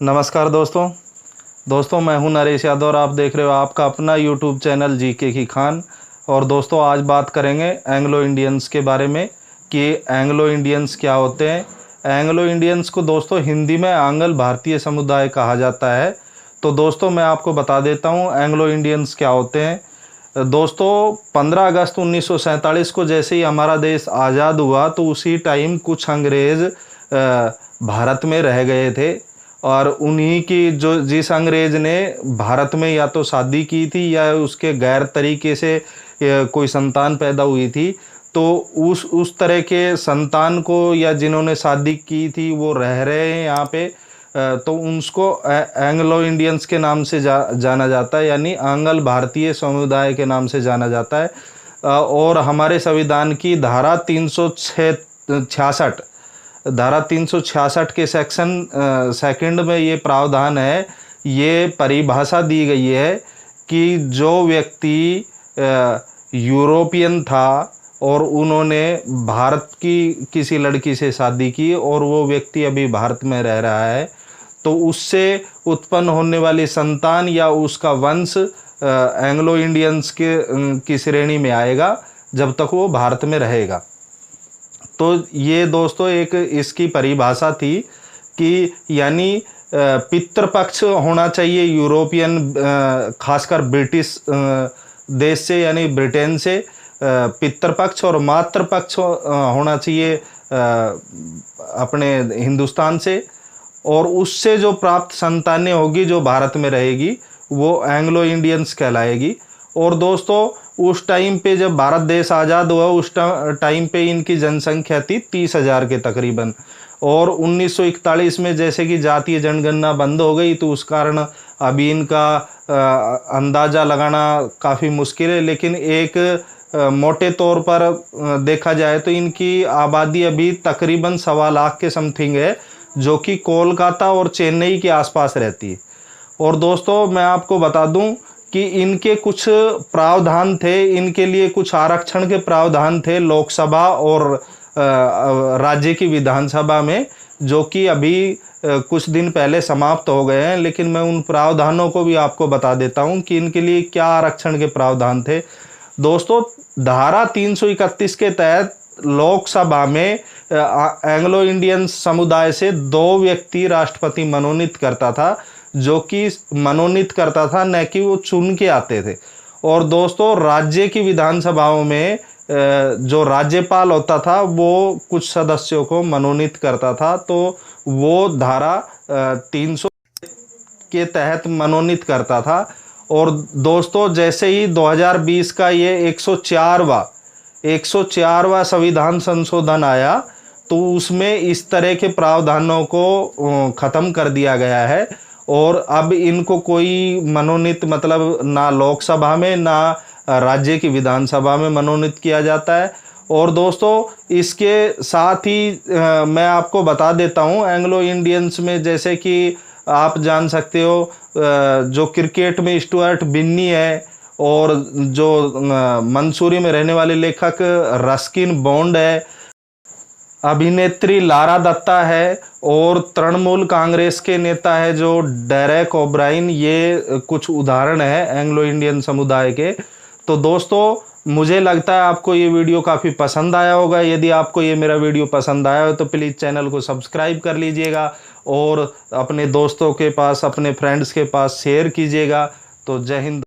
नमस्कार दोस्तों मैं हूं नरेश यादव और आप देख रहे हो आपका अपना यूट्यूब चैनल जीके की खान। और दोस्तों आज बात करेंगे एंग्लो इंडियंस के बारे में कि एंग्लो इंडियंस क्या होते हैं। एंग्लो इंडियंस को दोस्तों हिंदी में आंग्ल भारतीय समुदाय कहा जाता है। तो दोस्तों मैं आपको बता देता हूं एंग्लो इंडियंस क्या होते हैं। दोस्तों 15 अगस्त 1947 को जैसे ही हमारा देश आज़ाद हुआ तो उसी टाइम कुछ अंग्रेज़ भारत में रह गए थे और उन्हीं की जिस अंग्रेज़ ने भारत में या तो शादी की थी या उसके गैर तरीके से कोई संतान पैदा हुई थी, तो उस तरह के संतान को या जिन्होंने शादी की थी वो रह रहे हैं यहाँ पे, तो उसको एंग्लो इंडियंस के नाम से जाना जाता है, यानी आंग्ल भारतीय समुदाय के नाम से जाना जाता है। और हमारे संविधान की धारा 366 के सेक्शन सेकंड में ये प्रावधान है, ये परिभाषा दी गई है कि जो व्यक्ति यूरोपियन था और उन्होंने भारत की किसी लड़की से शादी की और वो व्यक्ति अभी भारत में रह रहा है, तो उससे उत्पन्न होने वाली संतान या उसका वंश एंग्लो इंडियंस की श्रेणी में आएगा जब तक वो भारत में रहेगा। तो ये दोस्तों एक इसकी परिभाषा थी कि यानी पितृपक्ष होना चाहिए यूरोपियन, खासकर ब्रिटिश देश से यानी ब्रिटेन से पितृपक्ष, और मातृपक्ष होना चाहिए अपने हिंदुस्तान से, और उससे जो प्राप्त संतानें होगी जो भारत में रहेगी वो एंग्लो इंडियंस कहलाएगी। और दोस्तों उस टाइम पे जब भारत देश आज़ाद हुआ उस टाइम पे इनकी जनसंख्या थी 30,000 के तकरीबन। और 1941 में जैसे कि जातीय जनगणना बंद हो गई तो उस कारण अभी इनका अंदाज़ा लगाना काफ़ी मुश्किल है, लेकिन एक मोटे तौर पर देखा जाए तो इनकी आबादी अभी तकरीबन 1.25 लाख के समथिंग है, जो कि कोलकाता और चेन्नई के आसपास रहती है। और दोस्तों मैं आपको बता दूं कि इनके कुछ प्रावधान थे, इनके लिए कुछ आरक्षण के प्रावधान थे लोकसभा और राज्य की विधानसभा में, जो कि अभी कुछ दिन पहले समाप्त हो गए हैं, लेकिन मैं उन प्रावधानों को भी आपको बता देता हूं कि इनके लिए क्या आरक्षण के प्रावधान थे। दोस्तों धारा 331 के तहत लोकसभा में एंग्लो इंडियन समुदाय से 2 व्यक्ति राष्ट्रपति मनोनीत करता था, जो कि मनोनीत करता था, न कि वो चुन के आते थे। और दोस्तों राज्य की विधानसभाओं में जो राज्यपाल होता था वो कुछ सदस्यों को मनोनीत करता था, तो वो धारा 300 के तहत मनोनीत करता था। और दोस्तों जैसे ही 2020 का ये 104वां संविधान संशोधन आया तो उसमें इस तरह के प्रावधानों को ख़त्म कर दिया गया है, और अब इनको कोई मनोनीत मतलब ना लोकसभा में ना राज्य की विधानसभा में मनोनीत किया जाता है। और दोस्तों इसके साथ ही मैं आपको बता देता हूं एंग्लो इंडियंस में, जैसे कि आप जान सकते हो जो क्रिकेट में स्टुअर्ट बिन्नी है, और जो मंसूरी में रहने वाले लेखक रस्किन बॉन्ड है, अभिनेत्री लारा दत्ता है, और तृणमूल कांग्रेस के नेता है जो डेरेक ओब्राइन, ये कुछ उदाहरण है एंग्लो इंडियन समुदाय के। तो दोस्तों मुझे लगता है आपको ये वीडियो काफ़ी पसंद आया होगा। यदि आपको ये मेरा वीडियो पसंद आया हो तो प्लीज़ चैनल को सब्सक्राइब कर लीजिएगा और अपने दोस्तों के पास, अपने फ्रेंड्स के पास शेयर कीजिएगा। तो जय हिंद।